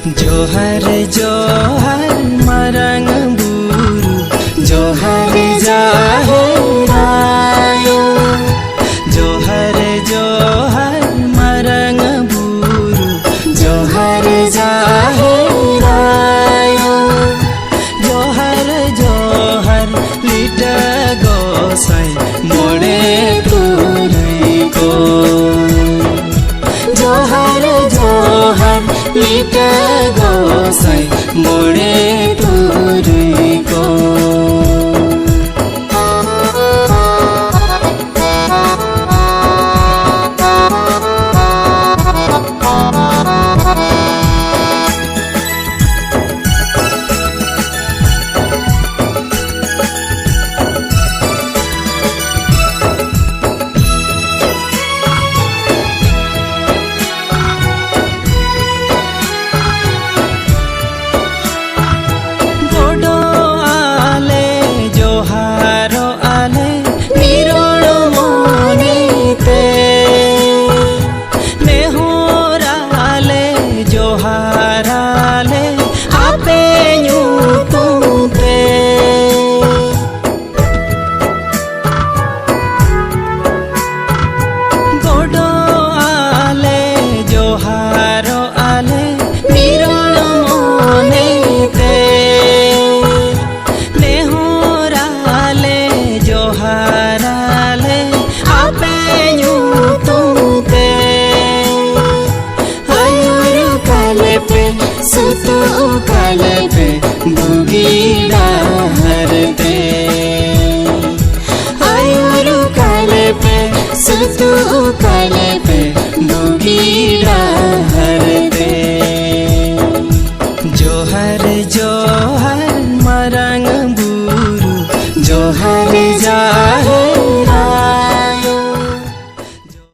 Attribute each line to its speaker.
Speaker 1: जोहर जोहर मरंग बुरु जोहर जाहेरायो जोहर जोहर मरंग बुरु जोहर जाहेरायो जोहर जोहर lit गोसाई मोड़े तुरई को जोहर जोहर लिट गोसाई मोड़े तुरई को सुतो काले पे बुगीड़ा हरते आयुरु काले पे सुतो